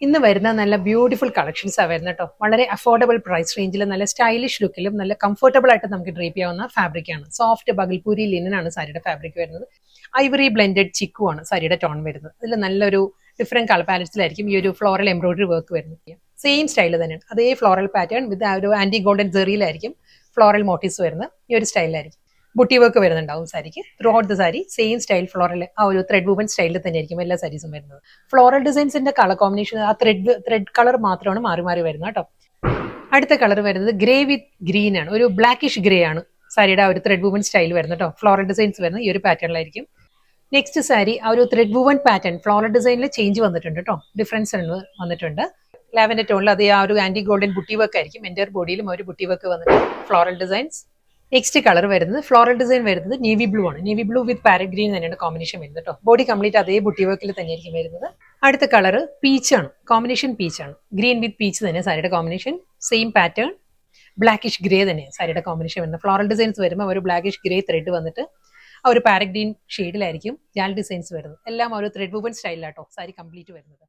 ഇന്ന് വരുന്ന നല്ല ബ്യൂട്ടിഫുൾ കളക്ഷൻസാണ് വരുന്നത് കേട്ടോ. വളരെ അഫോർഡബിൾ പ്രൈസ് റേഞ്ചിൽ നല്ല സ്റ്റൈലിഷ് ലുക്കിലും നല്ല കംഫർട്ടബിൾ ആയിട്ട് നമുക്ക് ഡ്രേപ്പ് ചെയ്യാവുന്ന ഫാബ്രിക്കാണ്. സോഫ്റ്റ് ബഗൽപൂരി ലിനനാണ് സാരിയുടെ ഫാബ്രിക് വരുന്നത്. ഐവറി ബ്ലെൻഡഡ് ചിക്കു ആണ് സാരിയുടെ ടോൺ വരുന്നത്. അതിൽ നല്ലൊരു ഡിഫറെന്റ് കളർ പാലറ്റ്സിലായിരിക്കും ഈ ഒരു ഫ്ലോറൽ എംബ്രോയിഡറി വർക്ക് വരുന്നത്. സെയിം സ്റ്റൈൽ തന്നെയാണ്, അതേ ഫ്ലോറൽ പാറ്റേൺ വിത്ത് ഒരു ആന്റി ഗോൾഡൻ ജെറിയിലായിരിക്കും ഫ്ലോറൽ മോട്ടീവ്സ് വരുന്നത്. ഈ ഒരു സ്റ്റൈലിലായിരിക്കും ബുട്ടി വർക്ക് വരുന്നുണ്ടാവും സാരിക്ക്. Throughout the sari same style floral ആ ഒരു ത്രെഡ് വുമൻ സ്റ്റൈലിൽ തന്നെയായിരിക്കും എല്ലാ സാരീസും വരുന്നത്. ഫ്ലോറൽ ഡിസൈൻസിന്റെ കളർ കോമ്പിനേഷൻ ആ ത്രെഡ് കളർ മാത്രമാണ് മാറി മാറി വരുന്നത് കേട്ടോ. അടുത്ത കളർ വരുന്നത് ഗ്രേ വിത്ത് ഗ്രീൻ ആണ്. ഒരു ബ്ലാക്കിഷ് ഗ്രേ ആണ് സാരിയുടെ ആ ഒരു ത്രെഡ് വുമൻ സ്റ്റൈൽ വരുന്നത് കേട്ടോ. ഫ്ലോറൽ ഡിസൈൻസ് വരുന്നത് ഈ ഒരു പാറ്റേണിലായിരിക്കും. നെക്സ്റ്റ് സാരി ആ ഒരു ത്രെഡ് വുമൻ പാറ്റേൺ ഫ്ലോറൽ ഡിസൈനിൽ ചേഞ്ച് വന്നിട്ടുണ്ട് കേട്ടോ. ഡിഫറൻസ് വന്നിട്ടുണ്ട്. ലാവൻഡർ ടോണിൽ അത് ആ ഒരു ആന്റി ഗോൾഡൻ ബുട്ടി വർക്ക് ആയിരിക്കും. എൻ്റെ ബോഡിയിലും ഒരു ബുട്ടി വർക്ക് വന്നിട്ട് ഫ്ലോറൽ ഡിസൈൻസ്. നെക്സ്റ്റ് കളർ വരുന്നത് ഫ്ലോറൽ ഡിസൈൻ വരുന്നത് നേവി ബ്ലൂ ആണ്. നേവി ബ്ലൂ വിത്ത് പാരറ്റ് ഗ്രീൻ തന്നെയാണ് കോമ്പിനേഷൻ വരുന്നത് കേട്ടോ. ബോഡി കംപ്ലീറ്റ് അതേ ബുട്ടി വർക്കിൽ തന്നെയായിരിക്കും വരുന്നത്. അടുത്ത കളർ പീച്ച് ആണ്, കോമ്പിനേഷൻ പീച്ച് ആണ്. ഗ്രീൻ വിത്ത് പീച്ച് തന്നെ സാരിയുടെ combination. Same pattern blackish grey തന്നെ സാരിയുടെ കോമ്പിനേഷൻ വരുന്നത്. ഫ്ലോറൽ ഡിസൈൻസ് വരുമ്പോൾ ഒരു ബ്ലാക്കിഷ് ഗ്രേ ത്രെഡ് വന്നിട്ട് ആ ഒരു പാരറ്റ് ഗ്രീൻ ഷെയ്ഡിലായിരിക്കും ജാൽ ഡിസൈൻസ് വരുന്നത്. എല്ലാം ഒരു ത്രെഡ് വുമൻ സ്റ്റൈലിലാട്ടോ സാരി കംപ്ലീറ്റ് വരുന്നത്.